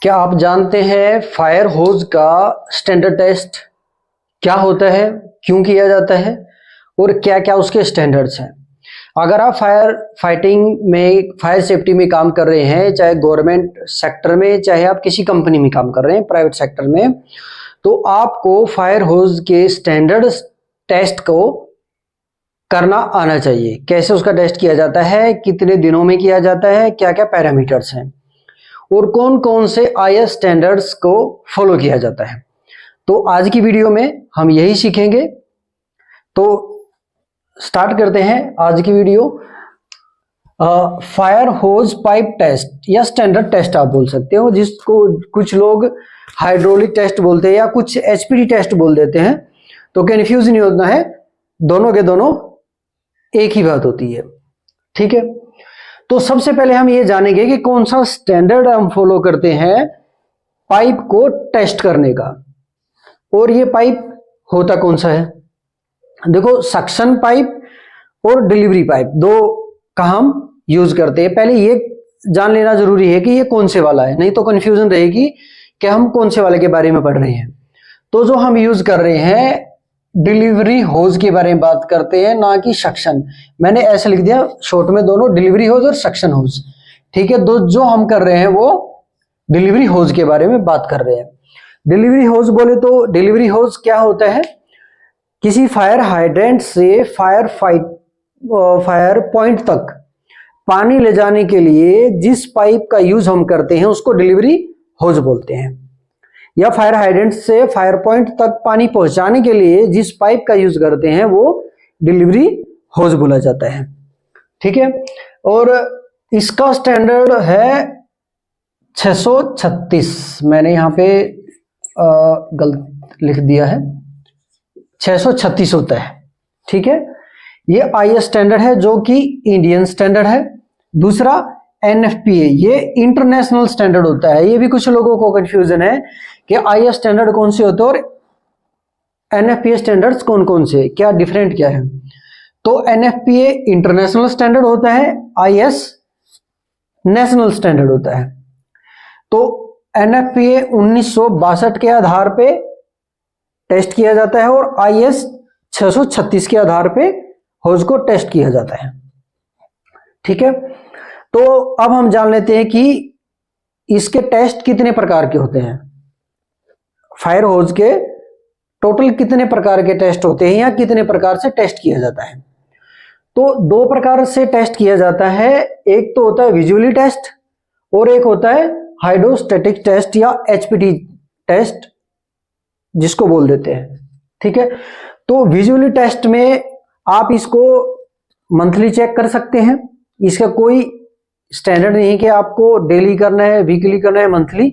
क्या आप जानते हैं फायर होज का स्टैंडर्ड टेस्ट क्या होता है, क्यों किया जाता है और क्या क्या उसके स्टैंडर्ड्स हैं? अगर आप फायर फाइटिंग में, फायर सेफ्टी में काम कर रहे हैं, चाहे गवर्नमेंट सेक्टर में, चाहे आप किसी कंपनी में काम कर रहे हैं प्राइवेट सेक्टर में, तो आपको फायर होज के स्टैंडर्ड टेस्ट को करना आना चाहिए। कैसे उसका टेस्ट किया जाता है, कितने दिनों में किया जाता है, क्या क्या पैरामीटर्स हैं और कौन कौन से आईएस स्टैंडर्ड्स को फॉलो किया जाता है। तो आज की वीडियो में हम यही सीखेंगे। तो स्टार्ट करते हैं आज की video. Fire hose pipe test या स्टैंडर्ड टेस्ट आप बोल सकते हो, जिसको कुछ लोग हाइड्रोलिक टेस्ट बोलते हैं या कुछ एचपीटी टेस्ट बोल देते हैं। तो कंफ्यूज नहीं होना है, दोनों के दोनों एक ही बात होती है, ठीक है। तो सबसे पहले हम ये जानेंगे कि कौन सा स्टैंडर्ड हम फॉलो करते हैं पाइप को टेस्ट करने का, और ये पाइप होता कौन सा है। देखो, सक्शन पाइप और डिलीवरी पाइप दो का हम यूज करते हैं। पहले ये जान लेना जरूरी है कि ये कौन से वाला है, नहीं तो कंफ्यूजन रहेगी कि हम कौन से वाले के बारे में पढ़ रहे हैं। तो जो हम यूज कर रहे हैं डिलीवरी होज के बारे में बात करते हैं, ना कि सक्शन। मैंने ऐसे लिख दिया शॉर्ट में दोनों, डिलीवरी होज और सक्शन होज, ठीक है। दो जो हम कर रहे हैं वो डिलीवरी होज के बारे में बात कर रहे हैं। डिलीवरी होज बोले तो डिलीवरी होज क्या होता है, किसी फायर हाइड्रेंट से फायर पॉइंट तक पानी ले जाने के लिए जिस पाइप का यूज हम करते हैं उसको डिलीवरी होज बोलते हैं, या फायर हाइड्रेंट से फायर पॉइंट तक पानी पहुंचाने के लिए जिस पाइप का यूज करते हैं वो डिलीवरी होज बोला जाता है, ठीक है। और इसका स्टैंडर्ड है 636। मैंने यहां पे गलत लिख दिया है, 636 होता है, ठीक है। ये आईएस स्टैंडर्ड है जो कि इंडियन स्टैंडर्ड है। दूसरा एनएफपीए, ये इंटरनेशनल स्टैंडर्ड होता है। ये भी कुछ लोगों को कंफ्यूजन है कि आईएस स्टैंडर्ड कौन से होते हैं और एनएफपीए स्टैंडर्ड्स कौन कौन से, क्या डिफरेंट क्या है। तो एनएफपीए इंटरनेशनल स्टैंडर्ड होता है, आईएस नेशनल स्टैंडर्ड होता है। तो एनएफपीए 1962 के आधार पे टेस्ट किया जाता है और आईएस 636 के आधार पे होज को टेस्ट किया जाता है, ठीक है। तो अब हम जान लेते हैं कि इसके टेस्ट कितने प्रकार के होते हैं। फायर होज के टोटल कितने प्रकार के टेस्ट होते हैं या कितने प्रकार से टेस्ट किया जाता है। तो दो प्रकार से टेस्ट किया जाता है, एक तो होता है विजुअली टेस्ट और एक होता है हाइड्रोस्टैटिक टेस्ट या एचपीटी टेस्ट जिसको बोल देते हैं, ठीक है। तो विजुअली टेस्ट में आप इसको मंथली चेक कर सकते हैं, इसका कोई स्टैंडर्ड नहीं है कि आपको डेली करना है, वीकली करना है, मंथली।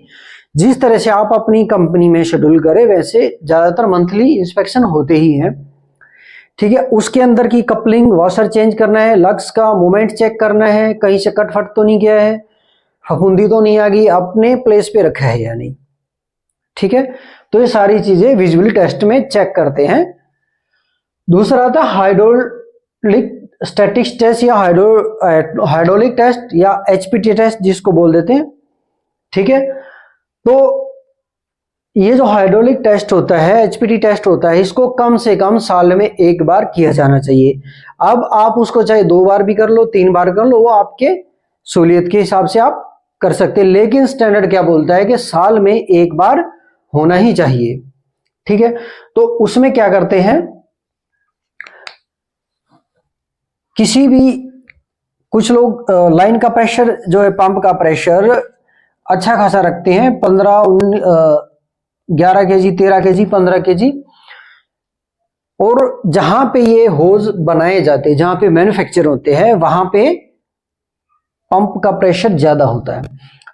जिस तरह से आप अपनी कंपनी में शेड्यूल करें वैसे ज्यादातर मंथली इंस्पेक्शन होते ही हैं, ठीक है। उसके अंदर की कपलिंग वॉशर चेंज करना है, लग्स का मूवमेंट चेक करना है, कहीं से कट फट तो नहीं गया है, फफूंदी तो नहीं आ गई, अपने प्लेस पे रखा है या नहीं, ठीक है। तो ये सारी चीजें विजुअली टेस्ट में चेक करते हैं। दूसरा आता है हाइड्रोलिक स्टैटिक्स टेस्ट या हाइड्रोलिक टेस्ट या एचपीटी टेस्ट जिसको बोल देते हैं, ठीक है। तो ये जो हाइड्रोलिक टेस्ट होता है, एचपीटी टेस्ट होता है, इसको कम से कम साल में एक बार किया जाना चाहिए। अब आप उसको चाहे 2 बार भी कर लो, 3 बार कर लो, वो आपके सहूलियत के हिसाब से आप कर सकते हैं, लेकिन स्टैंडर्ड क्या बोलता है कि साल में एक बार होना ही चाहिए, ठीक है। तो उसमें क्या करते हैं, किसी भी कुछ लोग लाइन का प्रेशर जो है, पंप का प्रेशर अच्छा खासा रखते हैं, 11 केजी, 13 केजी, 15 केजी। और जहां पे ये होज बनाए जाते हैं, जहां पे मैन्युफैक्चर होते हैं, वहां पे पंप का प्रेशर ज्यादा होता है।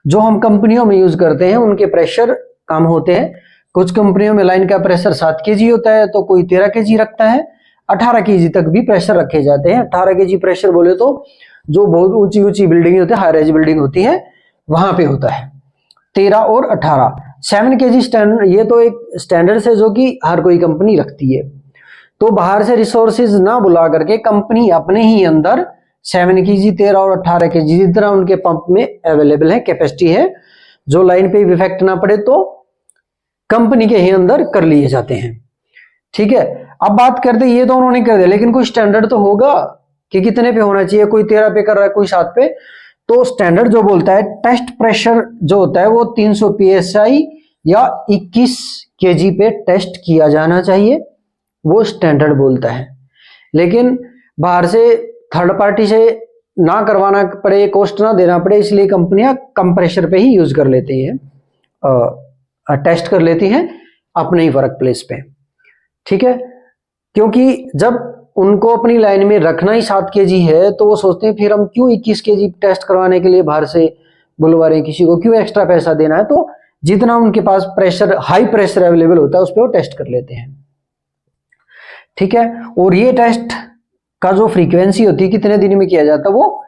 जो हम कंपनियों में यूज करते हैं उनके प्रेशर कम होते हैं। कुछ कंपनियों में लाइन का प्रेशर 7 केजी होता है, तो कोई 13 केजी रखता है, 18 केजी तक भी प्रेशर रखे जाते हैं। 18 केजी प्रेशर बोले तो जो बहुत ऊंची ऊंची बिल्डिंग होती है, हाई राइज बिल्डिंग होती है, वहां पे होता है 13 और 18। 7 केजी स्टैंडर्ड, ये तो एक स्टैंडर्ड है जो कि हर कोई कंपनी रखती है। तो बाहर से रिसोर्सेज ना बुला करके कंपनी अपने ही अंदर 7 केजी, 13 और 18 केजी जितना उनके पंप में अवेलेबल है, कैपेसिटी है, जो लाइन पे इफेक्ट ना पड़े तो कंपनी के ही अंदर कर लिए जाते हैं। ठीक है, अब बात करते हैं, ये तो उन्होंने कर दिया, लेकिन कोई स्टैंडर्ड तो होगा कि कितने पे होना चाहिए। कोई 13 पे कर रहा है, कोई 7 पे। तो स्टैंडर्ड जो बोलता है टेस्ट प्रेशर जो होता है वो 300 psi या 21 kg पे टेस्ट किया जाना चाहिए, वो स्टैंडर्ड बोलता है। लेकिन बाहर से थर्ड पार्टी से ना करवाना पड़े, कॉस्ट ना देना पड़े, इसलिए कंपनियां कम प्रेशर पे ही यूज कर लेती हैं, टेस्ट कर लेती हैं अपने ही वर्क प्लेस पे। ठीक है, क्योंकि जब उनको अपनी लाइन में रखना ही 7 kg है तो वो सोचते हैं फिर हम क्यों 21 kg टेस्ट करवाने के लिए बाहर से बुलवा रहे हैं किसी को, क्यों एक्स्ट्रा पैसा देना है। तो जितना उनके पास प्रेशर, हाई प्रेशर अवेलेबल होता है उस पर वो टेस्ट कर लेते हैं। ठीक है, और ये टेस्ट का जो फ्रीक्वेंसी होती है, कितने दिन में किया जाता है, वो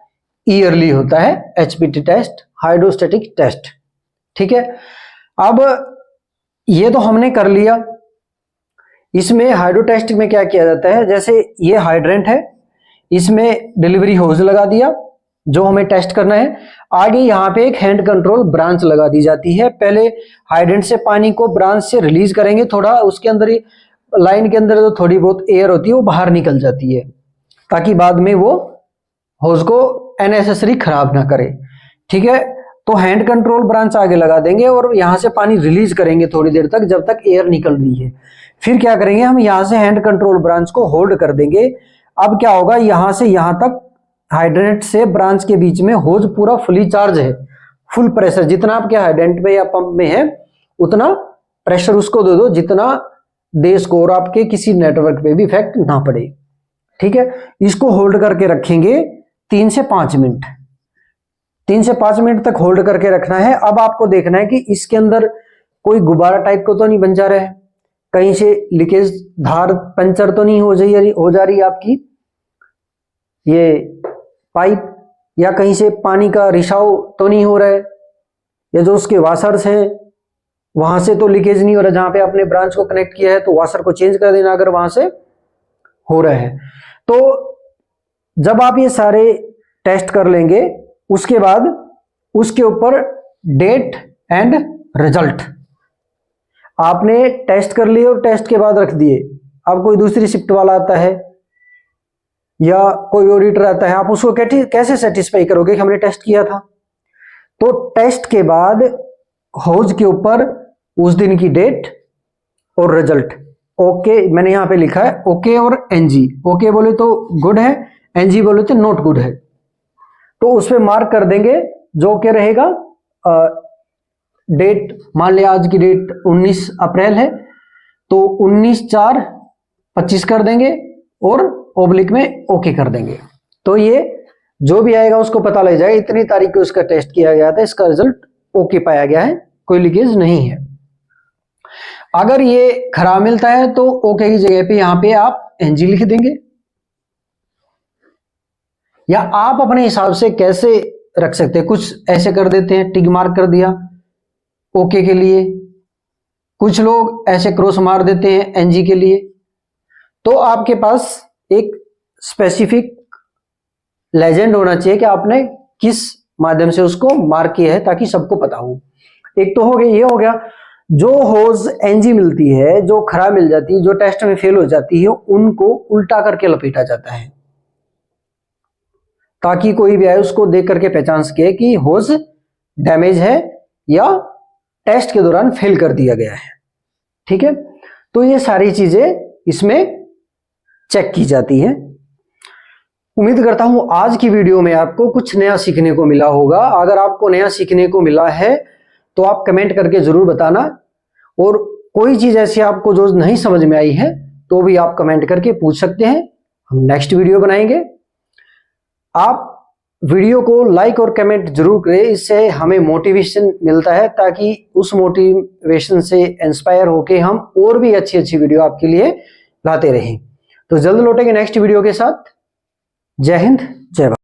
ईयरली होता है, HPT टेस्ट, हाइड्रोस्टैटिक टेस्ट। ठीक है, अब ये तो हमने कर लिया। इसमें हाइड्रो टेस्ट में क्या किया जाता है, जैसे ये हाइड्रेंट है, इसमें डिलीवरी होज लगा दिया जो हमें टेस्ट करना है। आगे यहाँ पे एक हैंड कंट्रोल ब्रांच लगा दी जाती है। पहले हाइड्रेंट से पानी को ब्रांच से रिलीज करेंगे, थोड़ा उसके अंदर ही लाइन के अंदर जो थोड़ी बहुत एयर होती है वो बाहर निकल जाती है, ताकि बाद में वो होज को अननेसेसरी खराब ना करे। ठीक है, तो हैंड कंट्रोल ब्रांच आगे लगा देंगे और यहां से पानी रिलीज करेंगे थोड़ी देर तक, जब तक एयर निकल रही है। फिर क्या करेंगे, हम यहां से हैंड कंट्रोल ब्रांच को होल्ड कर देंगे। अब क्या होगा, यहां से यहां तक हाइड्रेंट से ब्रांच के बीच में होज पूरा फुली चार्ज है, फुल प्रेशर, जितना आपके हाइड्रेंट में या पंप में है उतना प्रेशर उसको दे दो, जितना दे स्कोर आपके किसी नेटवर्क पे भी इफेक्ट ना पड़े। ठीक है, इसको होल्ड करके रखेंगे 3 से 5 मिनट, 3 से 5 मिनट तक होल्ड करके रखना है। अब आपको देखना है कि इसके अंदर कोई गुब्बारा टाइप को तो नहीं बन जा रहा है, कहीं से लीकेज धार पंचर तो नहीं हो जा रही आपकी ये पाइप, या कहीं से पानी का रिसाव तो नहीं हो रहा है, या जो उसके वाशर्स हैं वहां से तो लीकेज नहीं हो रहा, जहां पे आपने ब्रांच को कनेक्ट किया है तो वाशर को चेंज कर देना अगर वहां से हो रहा है। तो जब आप ये सारे टेस्ट कर लेंगे, उसके बाद उसके ऊपर डेट एंड रिजल्ट आपने टेस्ट कर लिए और टेस्ट के बाद रख दिए। अब कोई दूसरी शिफ्ट वाला आता है या कोई ऑडिटर आता है, आप उसको कैसे सेटिस्फाई करोगे कि हमने टेस्ट किया था। तो टेस्ट के बाद होज के ऊपर उस दिन की डेट और रिजल्ट, ओके मैंने यहां पे लिखा है ओके और एनजी। ओके बोले तो गुड है, एनजी बोले तो नॉट गुड है, तो उस पर मार्क कर देंगे। जो क्या रहेगा, डेट मान लिया आज की डेट 19 अप्रैल है तो 19/4/25 कर देंगे और ओब्लिक में ओके कर देंगे। तो ये जो भी आएगा उसको पता लग जाएगा इतनी तारीख को इसका टेस्ट किया गया था, इसका रिजल्ट ओके पाया गया है, कोई लीकेज नहीं है। अगर ये खराब मिलता है तो ओके की जगह पे यहां पे आप एनजी लिख देंगे, या आप अपने हिसाब से कैसे रख सकते हैं। कुछ ऐसे कर देते हैं, टिक मार्क कर दिया ओके के लिए, कुछ लोग ऐसे क्रॉस मार देते हैं एनजी के लिए। तो आपके पास एक स्पेसिफिक लेजेंड होना चाहिए कि आपने किस माध्यम से उसको मार्क किया है, ताकि सबको पता हो। एक तो हो गया, ये हो गया। जो होज एनजी मिलती है, जो खराब मिल जाती है, जो टेस्ट में फेल हो जाती है, उनको उल्टा करके लपेटा जाता है, ताकि कोई भी आए उसको देख करके पहचान सके कि होज डैमेज है या टेस्ट के दौरान फेल कर दिया गया है। ठीक है, तो ये सारी चीजें इसमें चेक की जाती है। उम्मीद करता हूं आज की वीडियो में आपको कुछ नया सीखने को मिला होगा। अगर आपको नया सीखने को मिला है तो आप कमेंट करके जरूर बताना, और कोई चीज ऐसी आपको जो नहीं समझ में आई है तो भी आप कमेंट करके पूछ सकते हैं, हम नेक्स्ट वीडियो बनाएंगे। आप वीडियो को लाइक और कमेंट जरूर करें, इससे हमें मोटिवेशन मिलता है, ताकि उस मोटिवेशन से इंस्पायर होके हम और भी अच्छी अच्छी वीडियो आपके लिए लाते रहें। तो जल्द लौटेंगे नेक्स्ट वीडियो के साथ। जय हिंद, जय भारत।